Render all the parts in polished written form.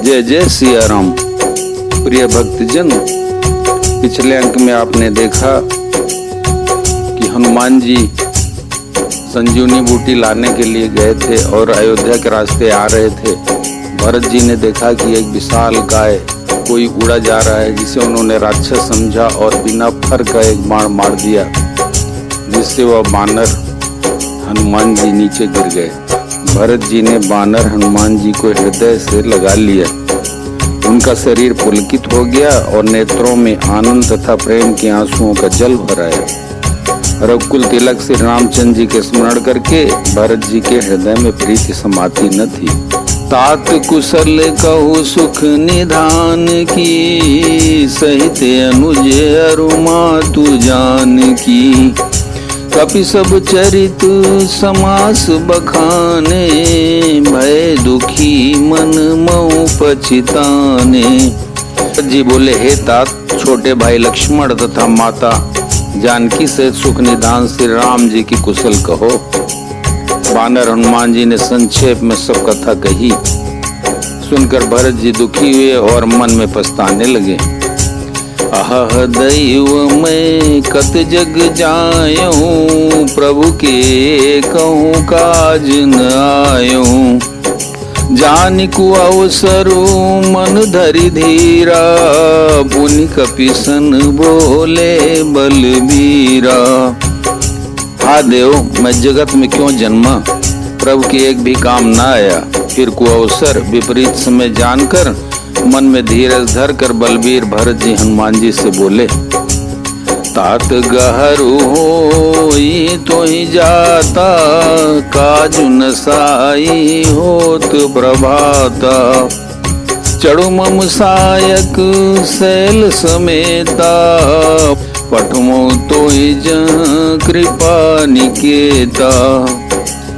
जय जय सिया राम। प्रिय भक्तजन, पिछले अंक में आपने देखा कि हनुमान जी संजीवनी बूटी लाने के लिए गए थे और अयोध्या के रास्ते आ रहे थे। भरत जी ने देखा कि एक विशाल गाय कोई उड़ा जा रहा है, जिसे उन्होंने राक्षस समझा और बिना फर का एक बाण मार दिया, जिससे वह बानर हनुमान जी नीचे गिर गए। भरत जी ने बानर हनुमान जी को हृदय से लगा लिया। उनका शरीर पुलकित हो गया और नेत्रों में आनंद तथा प्रेम के आंसुओं का जल भर आया। रघुकुल तिलक श्री रामचंद्र जी के स्मरण करके भरत जी के हृदय में प्रीति समाती न थी। तात कुशल कहु सुख निधान की, सहित अनुज अरुमा तू जान की। कपि सब चरित समास बखाने, भय दुखी मन मऊ पछिताने। जी बोले, हे तात, छोटे भाई लक्ष्मण तथा माता जानकी से सुख निधान श्री राम जी की कुशल कहो। बानर हनुमान जी ने संक्षेप में सब कथा कही। सुनकर भरत जी दुखी हुए और मन में पछताने लगे। अह दैव मैं कत जग जायूं, प्रभु के कहूँ काज न आयूं। जानिकु अवसरु मन धरि धीरा, पुनि कपिसन बोले बलबीरा। हा देव, मैं जगत में क्यों जन्मा, प्रभु के एक भी काम न आया। फिर को अवसर विपरीत समय जानकर मन में धीरज धर कर बलबीर भरत जी हनुमान जी से बोले, तात गहरू होई तो ही जाता, काजु न साई होत प्रभाता। चढ़ु मम सायक शैल समेता, पठमो तो ही कृपा निकेता।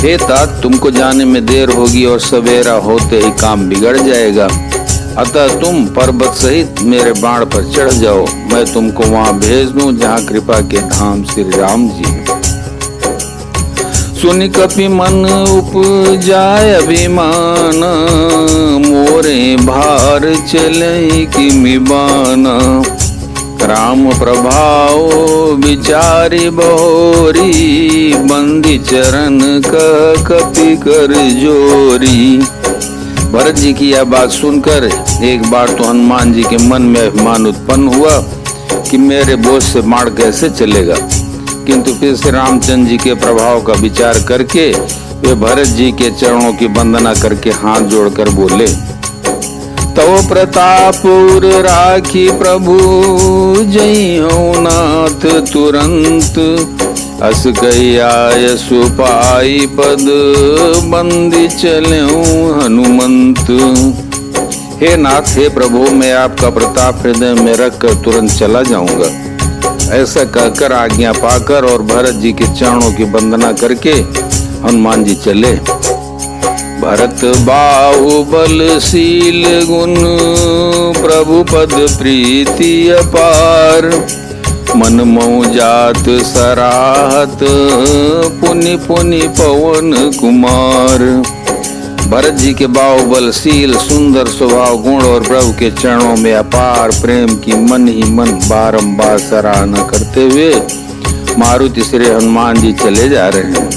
हे तात, तुमको जाने में देर होगी और सवेरा होते ही काम बिगड़ जाएगा। अतः तुम पर्वत सहित मेरे बाण पर चढ़ जाओ, मैं तुमको वहां भेज दूं जहां कृपा के धाम श्री राम जी। सुनि कपि मन उपजाय अभिमान, मोरे भार चले किमि बाना। राम प्रभाव विचारी बहोरी, बंदी चरण कपि कर जोरी। भरत जी की यह बात सुनकर एक बार तो हनुमान जी के मन में अभिमान उत्पन्न हुआ कि मेरे बोझ से बाण कैसे चलेगा, किंतु फिर श्री रामचंद्र जी के प्रभाव का विचार करके वे भरत जी के चरणों की वंदना करके हाथ जोड़कर बोले, तव प्रताप उर राखी प्रभु, जय हो नाथ तुरंत। अस कही आय सुपाई पद, बंदी चलूं हनुमंत। हे नाथ, हे प्रभु, मैं आपका प्रताप हृदय में रख कर तुरंत चला जाऊंगा। ऐसा कहकर आज्ञा पाकर और भरत जी के चरणों की वंदना करके हनुमान जी चले। भरत बाहुबलशील गुण, प्रभु पद प्रीति अपार। मन मऊ जात सराहत, पुनि पुनि पवन कुमार। भरत जी के बाहुबलशील सुंदर स्वभाव गुण और प्रभु के चरणों में अपार प्रेम की मन ही मन बारंबार सराहना करते हुए मारुति श्री हनुमान जी चले जा रहे हैं।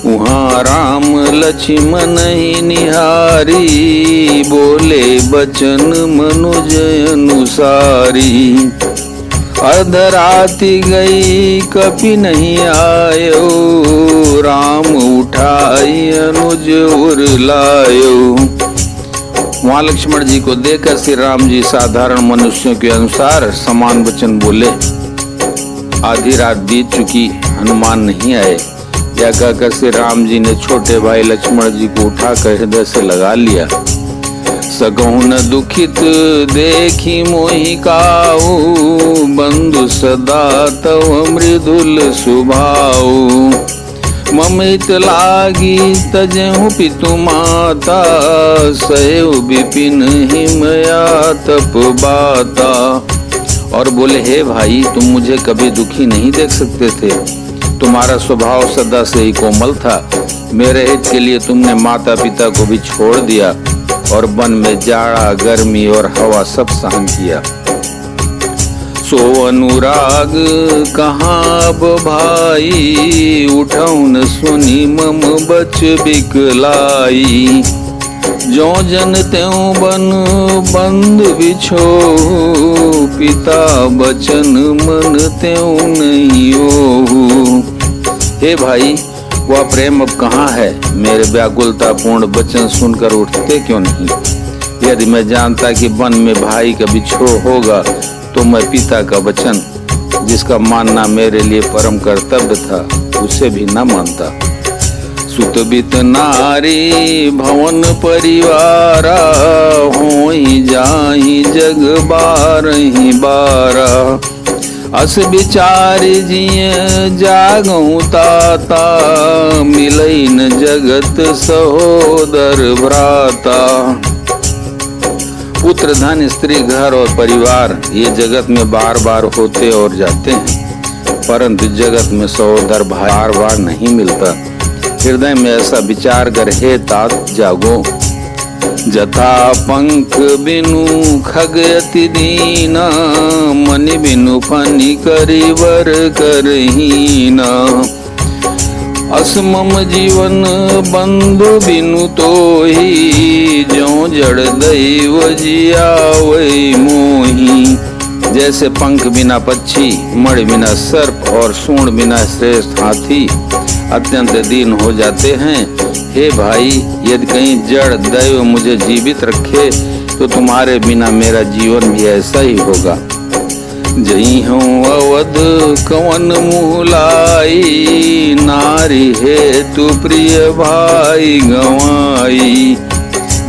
वहाँ राम लक्ष्मण ही निहारी, बोले बचन मनुज अनुसारी। अर्धराति गई कपि नहीं आयो, राम उठाई अनुज उर लायो। वहाँ लक्ष्मण जी को देखकर श्री राम जी साधारण मनुष्यों के अनुसार समान वचन बोले। आधी रात बीत चुकी, हनुमान नहीं आए। यह कहकर श्री राम जी ने छोटे भाई लक्ष्मण जी को उठाकर हृदय से लगा लिया। सकहु न दुखित देखी मोहि काऊ, बंधु सदा तव मृदुल सुभाऊ। ममित लागी तजहु पितु माता, सहेउ विपिन हिमया तप बाता। और बोले, हे भाई, तुम मुझे कभी दुखी नहीं देख सकते थे। तुम्हारा स्वभाव सदा से ही कोमल था। मेरे हित के लिए तुमने माता पिता को भी छोड़ दिया। और वन में जाड़ा गर्मी और हवा सब सहन किया। सो अनुराग कहाँ अब भाई, उठौन सुनी मम बच बिकलाई। जो जन त्यों बन बंद बिछो, पिता बचन मन त्यों नहीं ओहु। हे भाई, वह प्रेम अब कहाँ है? मेरे व्याकुलता पूर्ण वचन सुनकर उठते क्यों नहीं? यदि मैं जानता कि वन में भाई का बिछोह होगा तो मैं पिता का वचन, जिसका मानना मेरे लिए परम कर्तव्य था, उसे भी न मानता। सुत बित नारी भवन परिवारा, होई जाहि जग बारहि बारा। अस विचारि जिय जागहु ताता, मिलई न जगत सहोदर भ्राता। पुत्र, धन, स्त्री, घर और परिवार ये जगत में बार बार होते और जाते हैं, परंतु जगत में सहोदर भाई बार बार नहीं मिलता। हृदय में ऐसा विचार कर हे तात जागो। जथा पंख बिनु खग अति दीना, मनि बिनु फनि करिवर करहीना। अस मम जीवन बंधु बिनु तोही, ज्यों जड़ दैव जियावै मोही। जैसे पंख बिना पक्षी, मणि बिना सर्प और सूंड बिना श्रेष्ठ हाथी अत्यंत दीन हो जाते हैं, हे भाई, यदि कहीं जड़ दैव मुझे जीवित रखे तो तुम्हारे बिना मेरा जीवन भी ऐसा ही होगा। जई हूँ अवध कवन मुहलाई, नारी हेतु प्रिय भाई गवाई।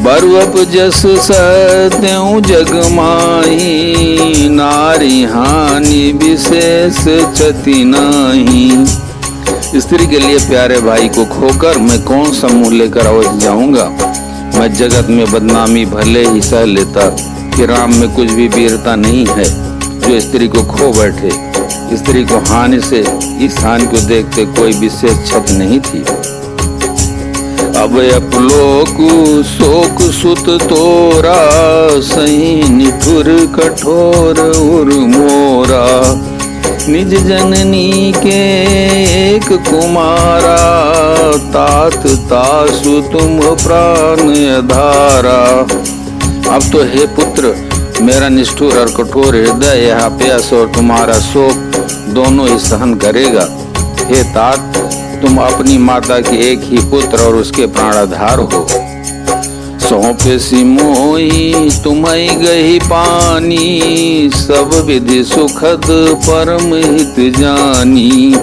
बरुअप जस सत्यऊ जग माही, नारी हानि विशेष क्षति नाही। स्त्री के लिए प्यारे भाई को खोकर मैं कौन सा मुँह लेकर अवध जाऊंगा। मैं जगत में बदनामी भले ही सह लेता कि राम में कुछ भी वीरता नहीं है जो स्त्री को खो बैठे। स्त्री को हानि से इस हानि को देखते कोई विशेष क्षति नहीं थी। अब अपलोक शोक सुत तोरा, सही निठुर कठोर उर मोरा। निज जननी के एक कुमारा, तात तासु तुम प्राण धारा। अब तो हे पुत्र, मेरा निष्ठुर और कठोर हृदय यह प्यास और तुम्हारा शोक दोनों ही सहन करेगा। हे तात, तुम अपनी माता के एक ही पुत्र और उसके प्राणाधार हो। सौंपे सी मोही तुम्हें गही पानी, सब विधि सुखद परम हित जानी।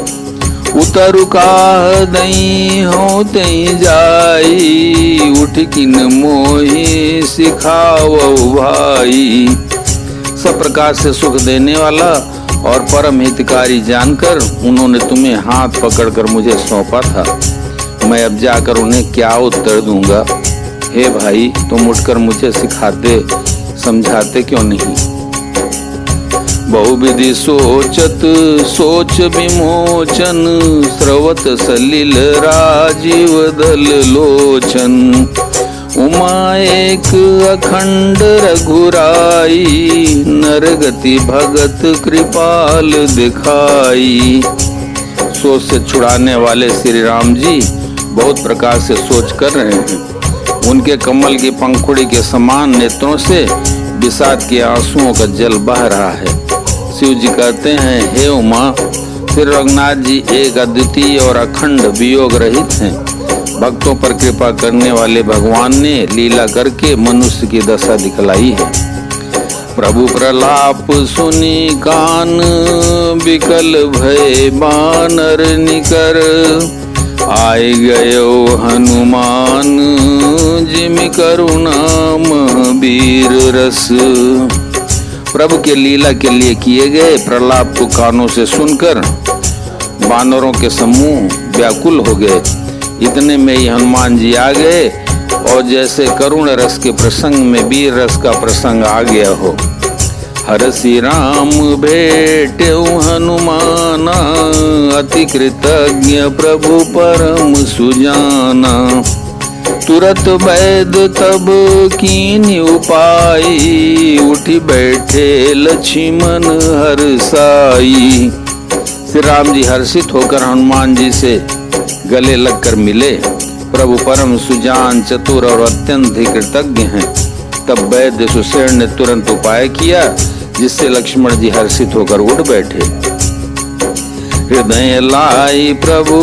उतरु काह दई हो तई जाई, उठ किन मोही सिखावो भाई। सब प्रकार से सुख देने वाला और परम हितकारी जानकर उन्होंने तुम्हें हाथ पकड़कर मुझे सौंपा था। मैं अब जाकर उन्हें क्या उत्तर दूंगा। हे भाई, तुम उठकर मुझे सिखाते समझाते क्यों नहीं। बहुविधि सोचत सोच विमोचन, स्रवत सलिल राजीव दल लोचन। उमा एक अखंड रघुराई, नरगति भगत कृपाल दिखाई। सोच से छुड़ाने वाले श्री राम जी बहुत प्रकार से सोच कर रहे हैं। उनके कमल की पंखुड़ी के समान नेत्रों से विषाद के आंसुओं का जल बह रहा है। शिव जी कहते हैं, हे उमा, श्री रघुनाथ जी एक अद्वितीय और अखंड वियोग रहित हैं। भक्तों पर कृपा करने वाले भगवान ने लीला करके मनुष्य की दशा दिखलाई है। प्रभु प्रलाप सुनी कान, विकल भय बानर निकर। आय गयो हनुमान, जिमि करुणा महावीर रस। प्रभु के लीला के लिए किए गए प्रलाप को कानों से सुनकर वानरों के समूह व्याकुल हो गए। इतने में ही हनुमान जी आ गए और जैसे करुण रस के प्रसंग में वीर रस का प्रसंग आ गया हो। हरसि राम भेटेउ हनुमाना, अति कृतज्ञ प्रभु परम सुजाना। तुरत वैद तब कीन्ही उपाई, उठी बैठे लक्ष्मण हर्षाई। श्री राम जी हर्षित होकर हनुमान जी से गले लगकर मिले। प्रभु परम सुजान, चतुर और अत्यंत ही कृतज्ञ हैं। तब वैद्य सुसेन ने तुरंत उपाय किया, जिससे लक्ष्मण जी हर्षित होकर उठ बैठे। हृदय लाई प्रभु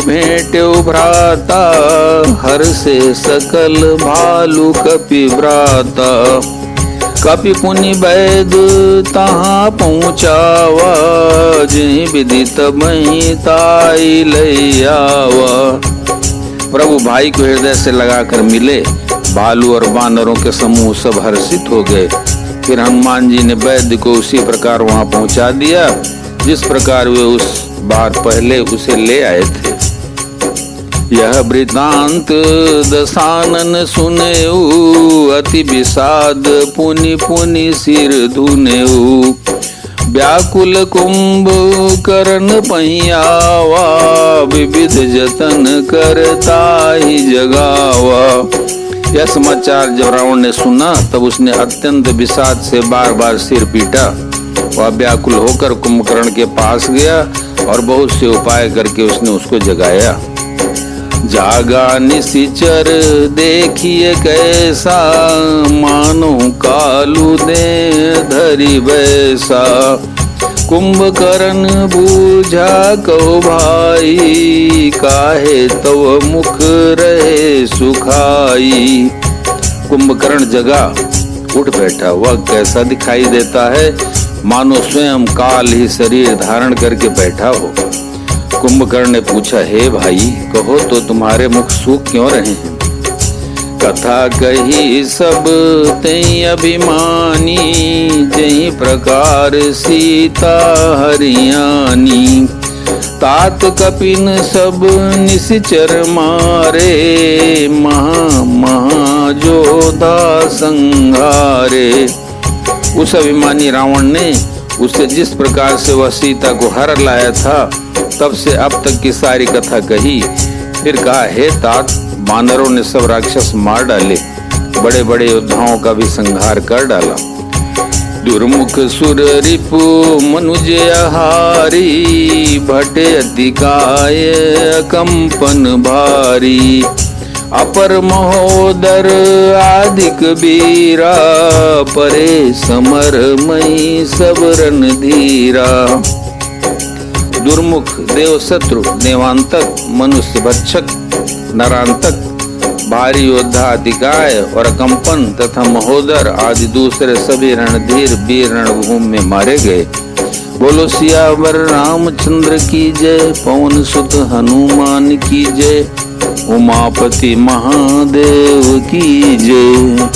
भेंट्यो भ्राता, हर्षे सकल भालु कपि भ्राता। कपि पुनि वैद्य तहाँ पहुँचावा, जिहि विदित मही ताई लई आवा। प्रभु भाई को हृदय से लगाकर मिले। भालू और वानरों के समूह सब हर्षित हो गए। फिर हनुमान जी ने वैद्य को उसी प्रकार वहां पहुंचा दिया, जिस प्रकार वे उस बार पहले उसे ले आए थे। यह वृतांत दशानन सुनेऊ, अति विषाद पुनि पुनि सिर धुनेऊ। व्याकुल कुंभ करन पहियावा, विविध जतन करता ही जगावा। यह समाचार जब रावण ने सुना, तब उसने अत्यंत विषाद से बार बार सिर पीटा। वह व्याकुल होकर कुंभकर्ण के पास गया और बहुत से उपाय करके उसने उसको जगाया। जागा निशिचर देखिए कैसा, मानो कालू दे धरी वैसा। कुंभकर्ण बूझा कहो भाई, काहे तव मुख रहे सुखाई। कुंभकर्ण जगा, उठ बैठा। वह कैसा दिखाई देता है, मानो स्वयं काल ही शरीर धारण करके बैठा हो। कुंभकर्ण ने पूछा, हे भाई, कहो तो तुम्हारे मुख सूख क्यों रहे हैं? कथा कही सब तई अभिमानी, जई प्रकार सीता हरियाणी। तात कपिन सब निशिचर मारे, महा महा जोधा संहारे। उस अभिमानी रावण ने उससे जिस प्रकार से वह सीता को हर लाया था, तब से अब तक की सारी कथा कही। फिर कहा, हे तात, वानरों ने सब राक्षस मार डाले, बड़े बड़े योद्धाओं का भी संहार कर डाला। दुर्मुख सुर रिपु मनुज हारी, भटे अतिकाय कंपन भारी। अपर महोदर आदिक वीरा, परे समर मई सब रणधीरा। दुर्मुख देव शत्रु, देवांतक, मनुष्य भक्षक, नरांतक, भारी योद्धा अतिकाय और कंपन तथा महोदर आदि दूसरे सभी रणधीर वीर रणभूमि में मारे गए। बोलो सियावर रामचंद्र की जय, पवन सुत हनुमान की जय, उमापति महादेव की जय।